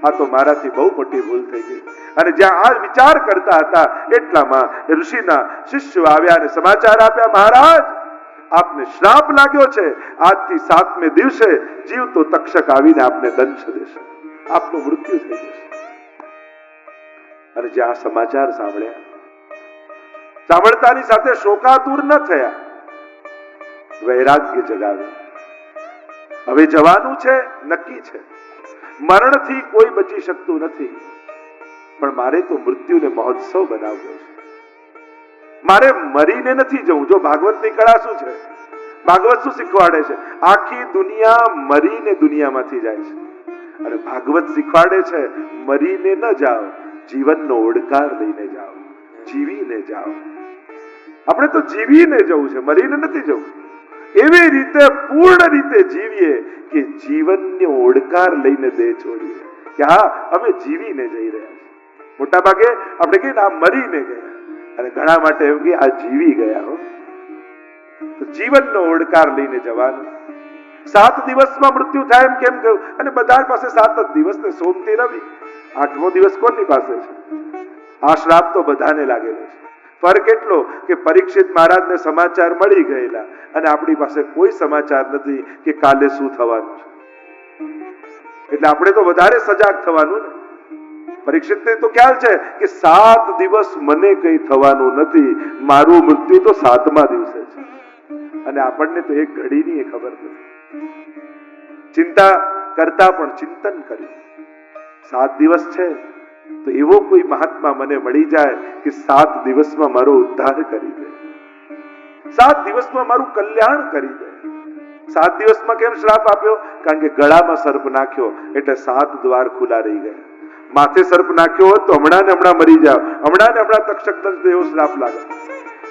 આ તો મારાથી બહુ મોટી ભૂલ થઈ ગઈ. અને જ્યાં આ વિચાર કરતા હતા એટલામાં ઋષિના શિષ્યો આવ્યા અને સમાચાર આપ્યા, મહારાજ આપને શ્રાપ લાગ્યો છે, આજથી 7મે દિવસે જીવતો તક્ષક આવીને આપને દંશ દેશે, આપનું મૃત્યુ થઈ જશે. અને જ્યાં સમાચાર સાંભળ્યા, સાંભળતાની સાથે શોકાતુર ન થયા, વૈરાગ્ય જગાવ્યું. હવે જવાનું છે, નક્કી છે, મરણથી કોઈ બચી શકતું નથી, પણ મારે તો મૃત્યુને મહોત્સવ બનાવવો છે. મારે મરીને નથી જવું. જો ભાગવતની કળા શું છે, ભાગવત શું શીખવાડે છે? આખી દુનિયા મરીને દુનિયામાંથી જાય છે, અને ભાગવત શીખવાડે છે મરીને ન જાઓ, જીવનનો ઓડકાર લઈને જાઓ, જીવીને જાઓ. આપણે તો જીવીને જવું છે, મરીને નથી જવું. એવી રીતે પૂર્ણ રીતે જીવીએ કે જીવનનો ઓડકાર લઈને દેહ છોડીએ કે હા અમે જીવીને જઈ રહ્યા છીએ. મોટા ભાગે આપણે કહીએ આ મરીને ગયા, અને ઘણા માટે એમ કે આ જીવી ગયા. હો તો જીવનનો ઓડકાર લઈને જવાનું. 7 દિવસમાં મૃત્યુ થાય એમ કેમ કહ્યું? અને બધા પાસે 7 જ દિવસ ને, સોમથી રવિ. 8મો દિવસ કોની પાસે છે? આ શ્રાપ તો બધાને લાગેલો છે. ફરક એટલો કે પરીક્ષિત મહારાજને સમાચાર મળી ગયેલા અને આપણી પાસે કોઈ સમાચાર નથી કે કાલે શું થવાનું છે. એટલે આપણે તો વધારે સજાગ થવાનું ને. પરીક્ષિતને તો ખ્યાલ છે કે 7 દિવસ મને કઈ થવાનું નથી, મારું મૃત્યુ તો 7મા દિવસે છે. અને આપણને તો એક ઘડીની ખબર નથી. ચિંતા કરતા પણ ચિંતન કર્યું, 7 દિવસ છે તો એવો કોઈ મહાત્મા મને મળી જાય કે 7 દિવસમાં મારો ઉદ્ધાર કરી દે, 7 દિવસમાં મારું કલ્યાણ કરી દે. 7 દિવસમાં કેમ શ્રાપ આપ્યો? કારણ કે ગળામાં સર્પ નાખ્યો એટલે 7 દ્વાર ખુલ્લા રહી ગયા. માથે સર્પ નાખ્યો હોત તો હમણાં ને હમણાં મરી જાવ, હમણાં ને હમણાં તક્ષક દંશ એવો શ્રાપ લાગે.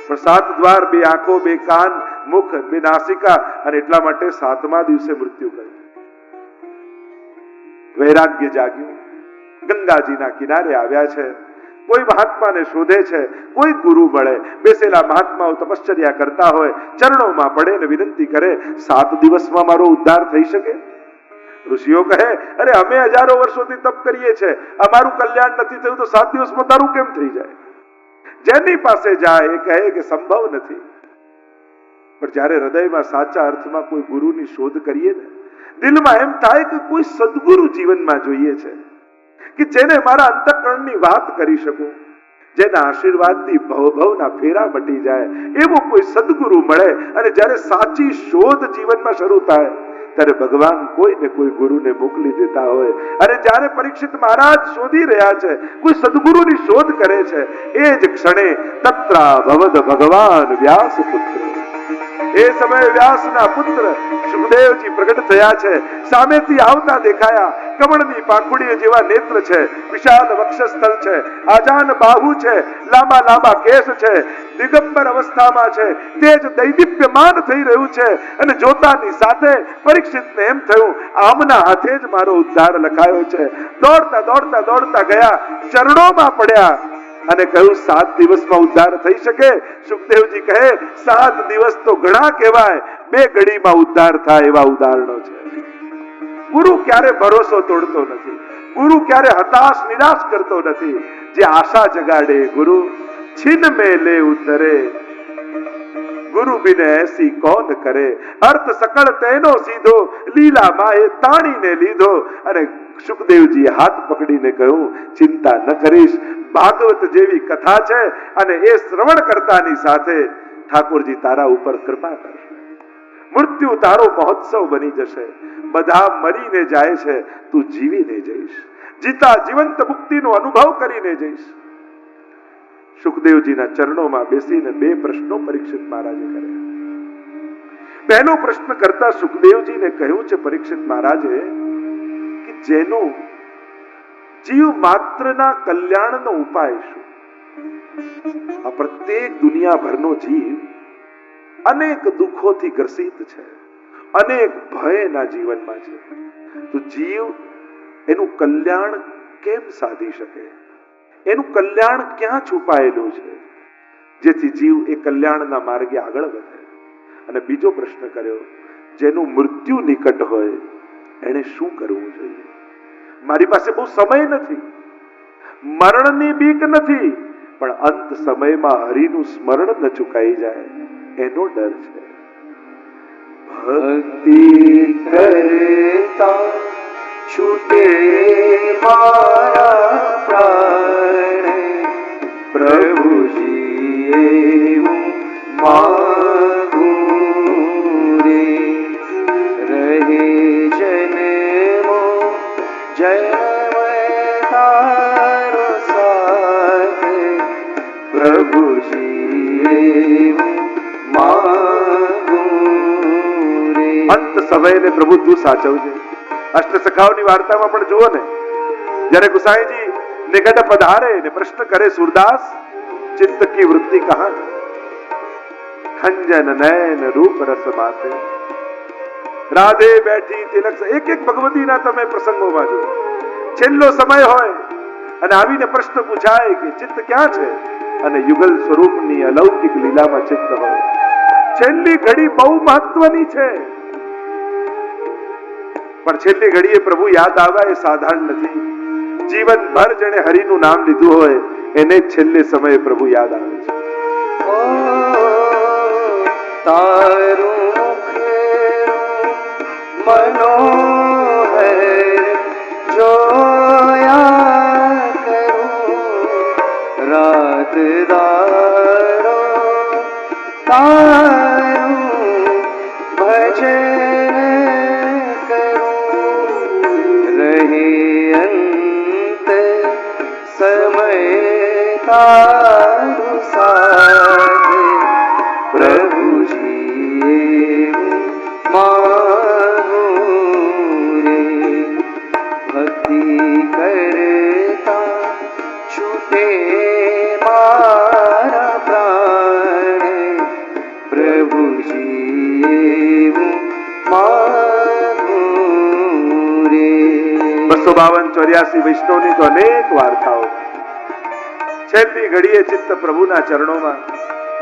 પણ 7 દ્વાર, 2 આંખો, 2 કાન, મુખ, 2 નાસિકા, અને એટલા માટે 7મા દિવસે મૃત્યુ કર્યું. વૈરાગ્ય જાગ્યું. ગંગાજીના કિનારે આવ્યા છે, કોઈ મહાત્માને શોધે છે, કોઈ ગુરુ મળે, બેસેલા મહાત્માઓ તપશ્ચર્યા કરતા હોય, ચરણોમાં પડે ને વિનંતી કરે, 7 દિવસમાં મારો ઉદ્ધાર થઈ શકે? ઋષિઓ કહે, અરે અમે હજારો વર્ષોથી તપ કરીએ છીએ, અમારું કલ્યાણ નથી થયું તો 7 દિવસમાં તારું કેમ થઈ જાય? જેની પાસે જાય એ કહે કે સંભવ નથી. પણ જ્યારે હૃદયમાં સાચા અર્થમાં કોઈ ગુરુની શોધ કરીએ ને, દિલમાં એમ થાય કે કોઈ સદગુરુ જીવનમાં જોઈએ છે કે જેને મારા અંતઃકરણની વાત કરી શકું, જેના આશીર્વાદથી ભવભવના ફેરા મટી જાય, એવો કોઈ સદગુરુ મળે. અને જ્યારે સાચી શોધ જીવનમાં શરૂ થાય ત્યારે ભગવાન કોઈ ને કોઈ ગુરુને મોકલી દેતા હોય. અને જ્યારે પરીક્ષિત મહારાજ શોધી રહ્યા છે, કોઈ સદગુરુની શોધ કરે છે, એ જ ક્ષણે તત્રા ભવદ ભગવાન વ્યાસ પુત્ર, એ સમયે વ્યાસના પુત્ર સુખદેવજી પ્રગટ થયા છે. સામેથી આવતા દેખાયા. કમળની પાંખુડી જેવા નેત્ર છે, વિશાળ વક્ષસ્થળ છે, આજાન બાહુ છે, લાંબા લાંબા કેસ છે, દિગંબર અવસ્થામાં છે, તેજ દૈદીપ્યમાન થઈ રહ્યું છે. અને જોતાની સાથે પરીક્ષિતને એમ થયું, આમના હાથે જ મારો ઉદ્ધાર લખાયો છે. દોડતા દોડતા દોડતા ગયા, ચરણોમાં પડ્યા અને કહ્યું, 7 દિવસમાં ઉદ્ધાર થઈ શકે? સુખદેવજી કહે, 7 દિવસ તો ઘણા કહેવાય, 2 ઘડીમાં ઉદ્ધાર થાય એવા ઉદાહરણો છે. ગુરુ ક્યારે ભરોસો તોડતો નથી, ગુરુ ક્યારે હતાશ નિરાશ કરતો નથી. જે આશા જગાડે ગુરુ, છીન में ले उतरे, गुरु बिन ऐसी कौन करे, अर्थ सकल तेनो सीधो, લીલા માએ તાણીને લીધો. અને સુખદેવજી હાથ પકડીને કહ્યું, ચિંતા ન કરીશ, ભાગવત જેવી કથા છે અને એ શ્રવણ કરતાની સાથે ઠાકોરજી તારા ઉપર કૃપા કરશે. મૃત્યુ તારો મહોત્સવ બની જશે. બધા મરીને જાય છે, તું જીવીને જઈશ, જીતા જીવંત મુક્તિનો અનુભવ કરીને જઈશ. સુખદેવજીના ચરણોમાં બેસીને 2 પ્રશ્નો પરીક્ષિત મહારાજે કર્યા. પહેલો પ્રશ્ન કરતા સુખદેવજીને કહ્યું છે પરીક્ષિત મહારાજે કે જેનું જીવ માત્રના કલ્યાણનો ઉપાય શું? આ પ્રત્યેક દુનિયાભરનો જીવ અનેક દુઃખોથી ગ્રસિત છે, અનેક ભયના જીવનમાં છે. તો જીવ એનું કલ્યાણ કેમ સાધી શકે? એનું કલ્યાણ ક્યાં છુપાયેલું છે જેથી જીવ એ કલ્યાણના માર્ગે આગળ વધે? અને બીજો પ્રશ્ન કર્યો, જેનું મૃત્યુ નિકટ હોય એને શું કરવું જોઈએ? મારી પાસે બહુ સમય નથી, મરણની બીક નથી, પણ અંત સમયમાં હરિનું સ્મરણ ન ચૂકાઈ જાય એનો ડર છે. ભક્તિ કરતા છૂટે મારા પ્રાણ, પ્રભુજી એવું માગું રે, રહે જન્મો જન્મ તારો સાથ, પ્રભુજી એવું માગું રે. અંત સમયને પ્રભુ તું સાચવજે. અષ્ટસખાઓની વાર્તામાં પણ જુઓ ને, જ્યારે ગુસાઈજી નિકટ પધારે ને પ્રશ્ન કરે, સુરદાસ ચિત્ત की वृत्ति कहां? खंजन नयन रूप रस माते, રાધે બેઠી તિલક. એક એક ભગવતીના તમે પ્રસંગોમાં જુઓ. છેલ્લો સમય હોય અને આવીને પ્રશ્ન પૂછાય કે ચિત્ત ક્યાં છે? અને યુગલ સ્વરૂપની અલૌકિક લીલામાં ચિત્ત હોય. છેલ્લી ઘડી બહુ મહત્વની છે, પણ છેલ્લી ઘડીએ પ્રભુ યાદ આવ્યા એ સાધારણ નથી. જીવનભર જેણે હરિનું નામ લીધું હોય એને છેલ્લે સમયે પ્રભુ યાદ આવે છે. તારું મનોહર જોયા કરું, રાત દાડો તારું ભજન કરું, રહે અંત સમય તારું સાથ, પ્રભુજી માગું રે. ભક્તિ કરતા છૂટે મારા પ્રાણ, પ્રભુજી માગું રે. 252-84 વૈષ્ણવની તો અનેક વાર્તાઓ. છેલ્લી ઘડીએ ચિત્ત પ્રભુના ચરણોમાં.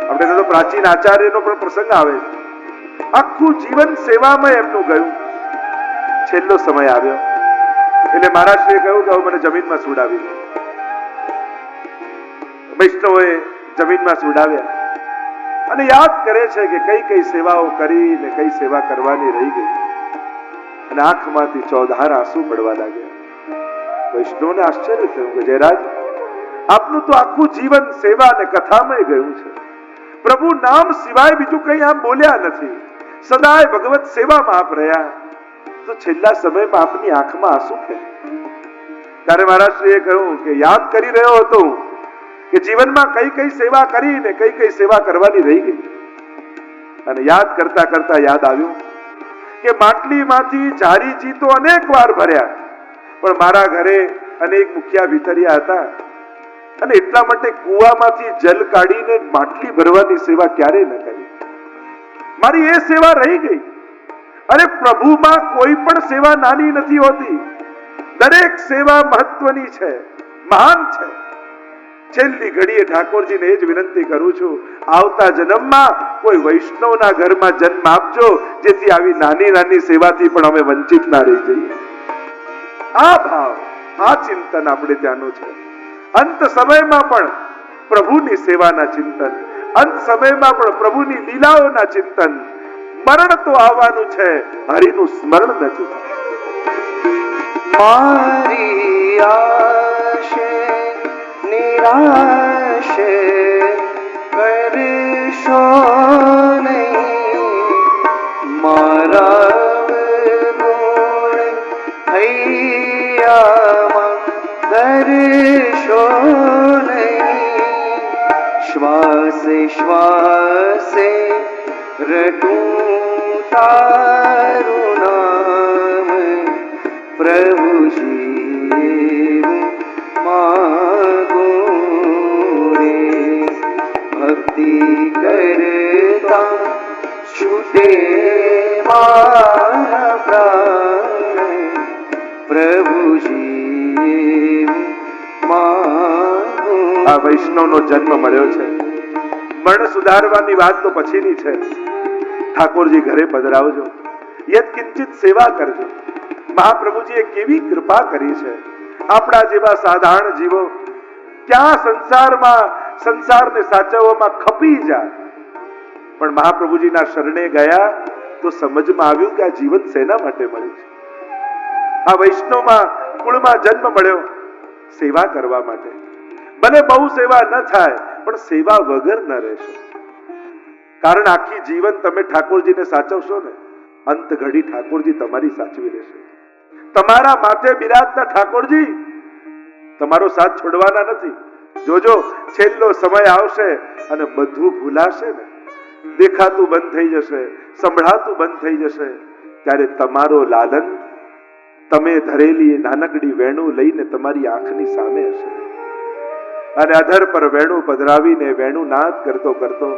આપણે તો પ્રાચીન આચાર્યનો પણ પ્રસંગ આવે છે. આખું જીવન સેવામાં એમનું ગયું. છેલ્લો સમય આવ્યો એટલે મહારાજશ્રીએ કહ્યું કે હવે મને જમીનમાં સુડાવી દો. વૈષ્ણવોએ જમીનમાં સુડાવ્યા અને યાદ કરે છે કે કઈ કઈ સેવાઓ કરી ને કઈ સેવા કરવાની રહી ગઈ. અને આંખમાંથી ચોધાર આંસુ પડવા લાગ્યા. વૈષ્ણવને આશ્ચર્ય થયું કે જયરાજ, આપનું તો આખું જીવન સેવા અને કથામાં ગયું છે. પ્રભુ નામ સિવાય બીજું કઈ આપ બોલ્યા નથી. સદાય ભગવત સેવામાં આપ રહ્યા. તો છેલ્લા સમયમાં આપની આંખમાં આંસુ કેમ? ત્યારે મહારાજશ્રીએ કહ્યું કે યાદ કરી રહ્યો હતો કે જીવનમાં કઈ કઈ સેવા કરી ને કઈ કઈ સેવા કરવાની રહી ગઈ, અને યાદ કરતા કરતા યાદ આવ્યું કે માટલીમાંથી જારીજી તો અનેક વાર ભર્યા, પણ મારા ઘરે અનેક મુખિયા ભીતરિયા હતા, અને એટલા માટે કુવામાંથી જલ કાઢીને માટલી ભરવાની સેવા ક્યારે ન કરી. મારી એ સેવા રહી ગઈ. અરે પ્રભુમાં કોઈ પણ સેવા નાની નથી હોતી, દરેક સેવા મહત્વની છે, મહાન છે. છેલ્લી ઘડીએ ઠાકોરજીને એ જ વિનંતી કરું છું, આવતા જન્મમાં કોઈ વૈષ્ણવના ઘરમાં જન્મ આપજો, જેથી આવી નાની નાની સેવાથી પણ અમે વંચિત ના રહી જઈએ. આ ભાવ, આ ચિંતન આપણે ત્યાંનું છે. અંત સમયમાં પણ પ્રભુની સેવાના ચિંતન, અંત સમયમાં પણ પ્રભુની લીલાઓના ચિંતન. મરણ તો આવવાનું છે, હરિનું સ્મરણ ન ચૂકવું. મારી આશે નિરાશ કરશો નહીં, મારા ગુણ હૈયામાં ધરશો નહીં. શ્વાસે શ્વાસે રટું તારું નામ, પ્રભુજી માગું રે. ભક્તિ કરતા છૂટે મારા પ્રાણ, પ્રભુજી માગું. આ વૈષ્ણવનો જન્મ મળ્યો છે. મરણ સુધારવાની વાત તો પછીની છે. ઠાકોરજી ઘરે પધરાવજો, યત કિંચિત સેવા કરજો. મહાપ્રભુજીએ કેવી કૃપા કરી છે. આપણા જેવા સાધારણ જીવો ક્યાં સંસારને સાચવવામાં ખપી જાય, પણ મહાપ્રભુજીના શરણે ગયા તો સમજમાં આવ્યું કે આ જીવન શેના માટે મળ્યું છે. આ વૈષ્ણવમાં કુળમાં જન્મ મળ્યો સેવા કરવા માટે. ભલે બહુ સેવા ન થાય, પણ સેવા વગર ન રહેશો. કારણ આખી જીવન તમે ઠાકોરજીને સાચવશો ને, અંત ઘડી ઠાકોરજી તમારી સાચવી લેશે. તમારા માથે બિરાજતા ઠાકોરજી તમારો સાથ છોડવાના નથી. જોજો, છેલ્લો સમય આવશે અને બધું ભૂલાશે ને, દેખાતું બંધ થઈ જશે, સંભળાતું બંધ થઈ જશે, ત્યારે તમારો લાલન તમે ધરેલી નાનકડી વેણુ લઈને તમારી આંખની સામે હશે, અને અધર પર વેણુ પધરાવીને વેણુ નાદ કરતો કરતો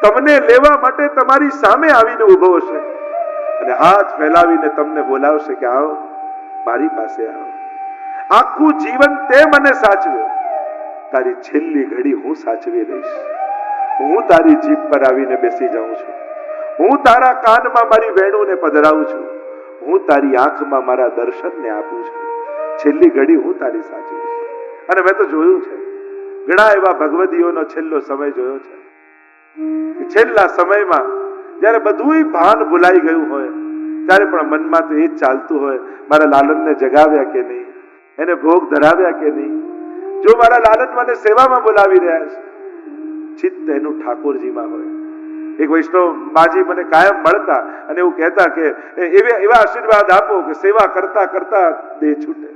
તમને લેવા માટે તમારી સામે આવીને ઉભો હશે, અને હાથ ફેલાવીને તમને બોલાવશે કે આવો, મારી પાસે આવો. આખું જીવન તે મને સાચવ્યો, તારી છેલ્લી ઘડી હું સાચવી લઈશ. હું તારી જીભ પર આવીને બેસી જાઉં છું, હું તારા કાનમાં મારી વેણુને પધરાવું છું, હું તારી આંખમાં મારા દર્શનને આપું છું. છેલ્લી ઘડી હું તારી સાચવીશ. અને મેં તો જોયું છે, ઘણા એવા ભગવદીઓનો છેલ્લો સમય જોયો છે કે છેલ્લા સમયમાં જ્યારે બધુંય ભાન ભૂલાઈ ગયું હોય, ત્યારે પણ મનમાં તો એ જ ચાલતું હોય, મારા લાલનને જગાવ્યા કે નહીં, એને ભોગ ધરાવ્યા કે નહીં. જો મારા લાલન મને સેવામાં બોલાવી રહ્યા છે, ચિત્ત એનું ઠાકોરજીમાં હોય. એક વૈષ્ણવ માજી મને કાયમ મળતા અને એવું કહેતા કે એવા આશીર્વાદ આપો કે સેવા કરતા કરતા દેહ છૂટે.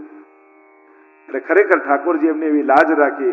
એટલે ખરેખર ઠાકોરજી એમને એવી લાજ રાખી.